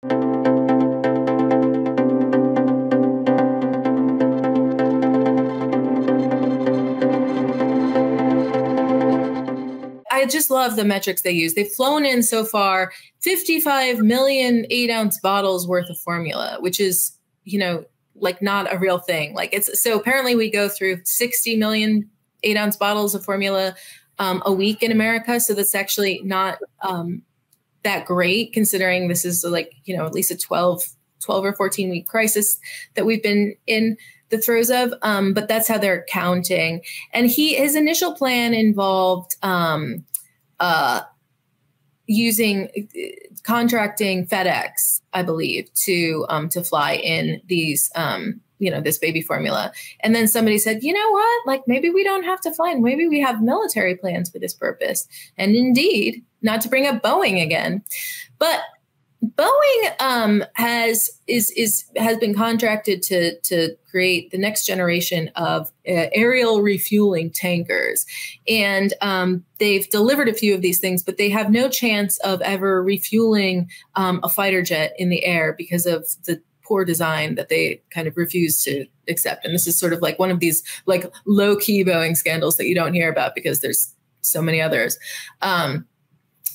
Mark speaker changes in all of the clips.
Speaker 1: I just love the metrics they use. They've flown in so far 55 million 8-ounce bottles worth of formula, which is, you know, like not a real thing. Like it's so apparently we go through 60 million 8-ounce bottles of formula a week in America. So that's actually not that great, considering this is like, you know, at least a 12 or 14 week crisis that we've been in the throes of. But that's how they're counting. And his initial plan involved contracting FedEx, I believe, to fly in these, you know, this baby formula. And then somebody said, you know what, like maybe we don't have to fly in. Maybe we have military plans for this purpose. And indeed, not to bring up Boeing again, but Boeing has been contracted to create the next generation of aerial refueling tankers, and they've delivered a few of these things, but they have no chance of ever refueling a fighter jet in the air because of the poor design that they kind of refuse to accept. And this is sort of like one of these like low-key Boeing scandals that you don't hear about because there's so many others.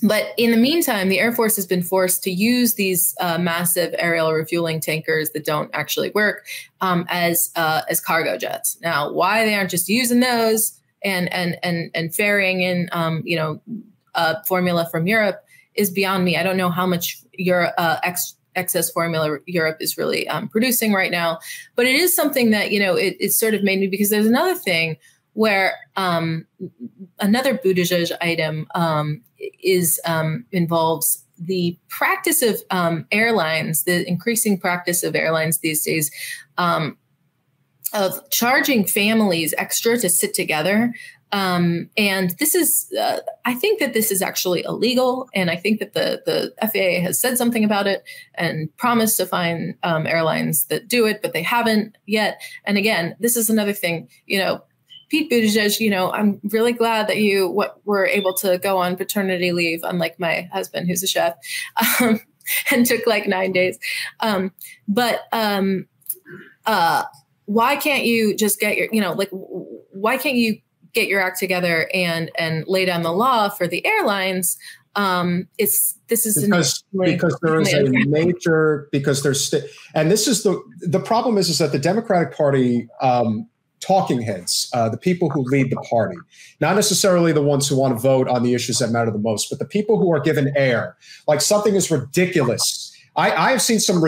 Speaker 1: But in the meantime, the Air Force has been forced to use these massive aerial refueling tankers that don't actually work as cargo jets. Now, why they aren't just using those and ferrying in, you know, formula from Europe is beyond me. I don't know how much excess formula Europe is really producing right now, but it is something that, you know, it sort of made me, because there's another thing where another Buttigieg item involves the practice of airlines, the increasing practice of airlines these days of charging families extra to sit together. And this is, I think that this is actually illegal. And I think that the FAA has said something about it and promised to fine airlines that do it, but they haven't yet. And again, this is another thing, you know, Pete Buttigieg, you know, I'm really glad that you were able to go on paternity leave, unlike my husband, who's a chef, and took like 9 days. But why can't you just get your, you know, like, why can't you get your act together and lay down the law for the airlines? Because there is a major, because there's, and this is the problem is that the Democratic Party, talking heads, the people who lead the party, not necessarily the ones who want to vote on the issues that matter the most, but the people who are given air, like something is ridiculous. I have seen some,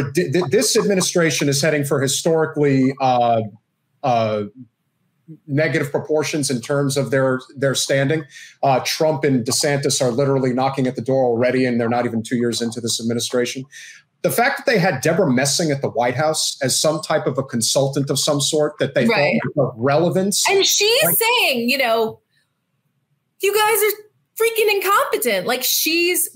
Speaker 1: this administration is heading for historically negative proportions in terms of their standing. Trump and DeSantis are literally knocking at the door already, and they're not even 2 years into this administration. The fact that they had Deborah Messing at the White House as some type of a consultant of some sort that they thought was of relevance. And she's saying, you know, you guys are freaking incompetent. Like she is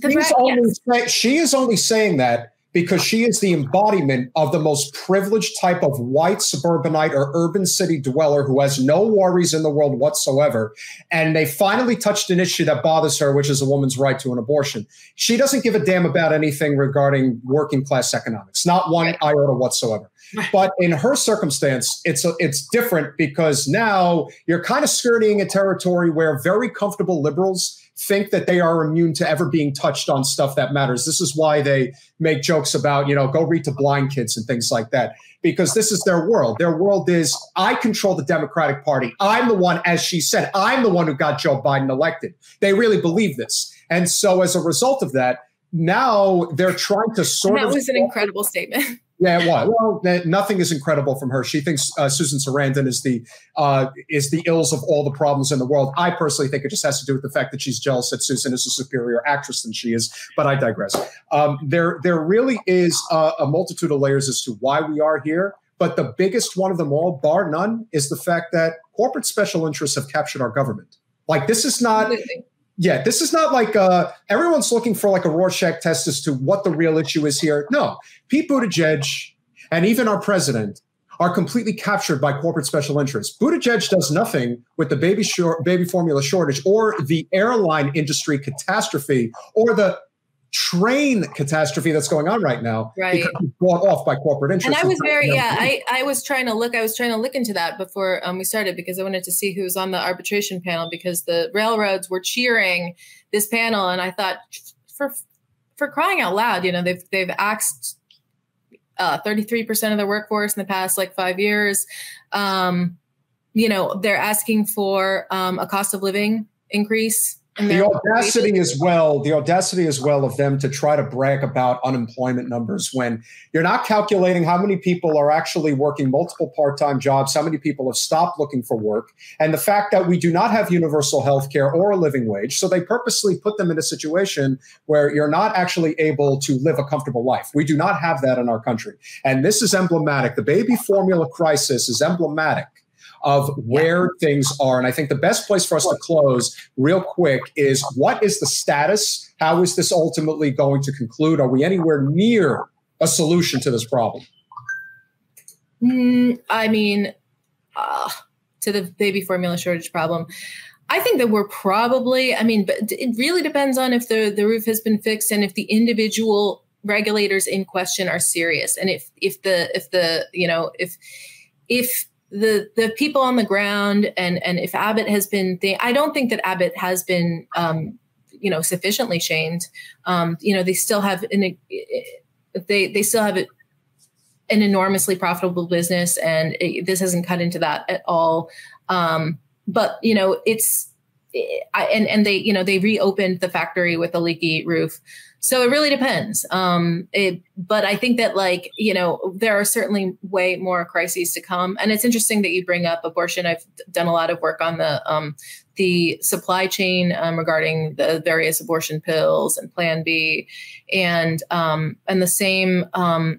Speaker 1: only saying that because she is the embodiment of the most privileged type of white suburbanite or urban city dweller who has no worries in the world whatsoever. And they finally touched an issue that bothers her, which is a woman's right to an abortion. She doesn't give a damn about anything regarding working class economics, not one iota whatsoever. But in her circumstance, it's different because now you're kind of skirting a territory where very comfortable liberals think that they are immune to ever being touched on stuff that matters. This is why they make jokes about, you know, go read to blind kids and things like that, because this is their world. Their world is, I control the Democratic Party. I'm the one, as she said, I'm the one who got Joe Biden elected. They really believe this. And so as a result of that, now they're trying to sort of— That was an incredible statement. Yeah, it was. Well, nothing is incredible from her. She thinks Susan Sarandon is the ills of all the problems in the world. I personally think it just has to do with the fact that she's jealous that Susan is a superior actress than she is. But I digress. There really is a multitude of layers as to why we are here. But the biggest one of them all, bar none, is the fact that corporate special interests have captured our government. Like this is not. Absolutely. Yeah, this is not like everyone's looking for like a Rorschach test as to what the real issue is here. No, Pete Buttigieg and even our president are completely captured by corporate special interests. Buttigieg does nothing with the baby formula shortage or the airline industry catastrophe or the train catastrophe that's going on right now,
Speaker 2: right,
Speaker 1: because it's bought off by corporate interests.
Speaker 2: And I was I was trying to look into that before we started, because I wanted to see who was on the arbitration panel, because the railroads were cheering this panel, and I thought, for crying out loud, you know, they've axed 33% of their workforce in the past like 5 years. You know, they're asking for a cost of living increase.
Speaker 1: The audacity as well of them to try to brag about unemployment numbers when you're not calculating how many people are actually working multiple part-time jobs, how many people have stopped looking for work, and the fact that we do not have universal health care or a living wage. So they purposely put them in a situation where you're not actually able to live a comfortable life. We do not have that in our country. And this is emblematic. The baby formula crisis is emblematic of where things are. And I think the best place for us to close real quick is, what is the status? How is this ultimately going to conclude? Are we anywhere near a solution to this problem?
Speaker 2: I mean, to the baby formula shortage problem, I think that we're probably, I mean, but it really depends on if the roof has been fixed and if the individual regulators in question are serious. And if the people on the ground and if Abbott has been, I don't think that Abbott has been, you know, sufficiently shamed. You know, they still have they still have an enormously profitable business, and this hasn't cut into that at all. But you know, and they, you know, they reopened the factory with a leaky roof. So it really depends. But I think that, like, you know, there are certainly way more crises to come. And it's interesting that you bring up abortion. I've done a lot of work on the supply chain regarding the various abortion pills and Plan B, and the same,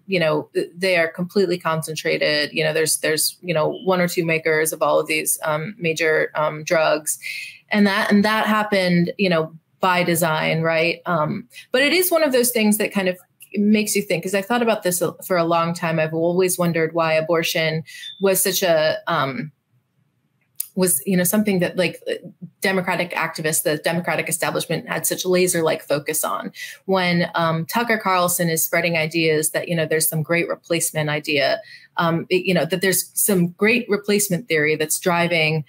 Speaker 2: you know, they are completely concentrated. You know, there's you know, one or two makers of all of these major drugs, and that happened, you know, by design, right? But it is one of those things that kind of makes you think, because I've thought about this for a long time. I've always wondered why abortion was such a, was, you know, something that, like, Democratic activists, the Democratic establishment had such laser-like focus on. When Tucker Carlson is spreading ideas that, you know, there's some great replacement idea, you know, that there's some great replacement theory that's driving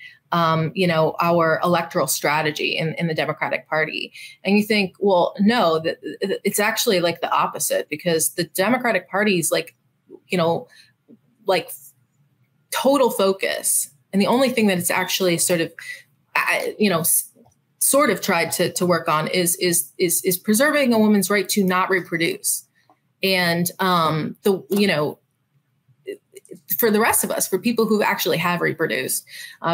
Speaker 2: you know, our electoral strategy in the Democratic Party. And you think, well, no, that it's actually like the opposite, because the Democratic Party is, like, you know, like total focus. And the only thing that it's actually sort of, you know, sort of tried to work on is preserving a woman's right to not reproduce. And you know, for the rest of us, for people who actually have reproduced,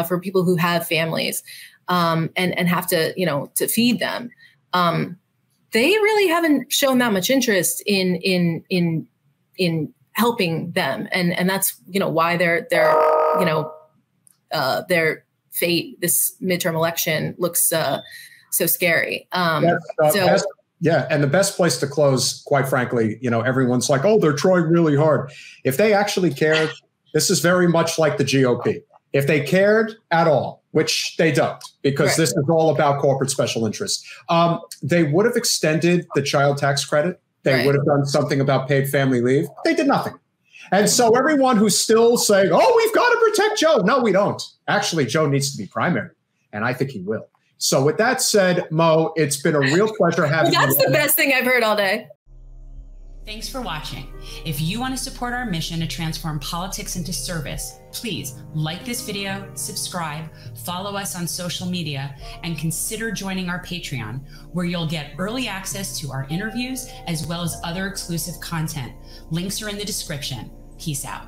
Speaker 2: for people who have families, and have to, you know, to feed them, they really haven't shown that much interest in helping them, and that's, you know, why their you know, their fate this midterm election looks so scary.
Speaker 1: Yeah, and the best place to close, quite frankly, you know, everyone's like, oh, they're trying really hard. If they actually cared, this is very much like the GOP. If they cared at all, which they don't, because this is all about corporate special interests, they would have extended the child tax credit. They would have done something about paid family leave. They did nothing. And so everyone who's still saying, oh, we've got to protect Joe. No, we don't. Actually, Joe needs to be primary, and I think he will. So with that said, Mo, it's been a real pleasure having you.
Speaker 2: That's the best thing I've heard all day.
Speaker 3: Thanks for watching. If you want to support our mission to transform politics into service, please like this video, subscribe, follow us on social media, and consider joining our Patreon, where you'll get early access to our interviews as well as other exclusive content. Links are in the description. Peace out.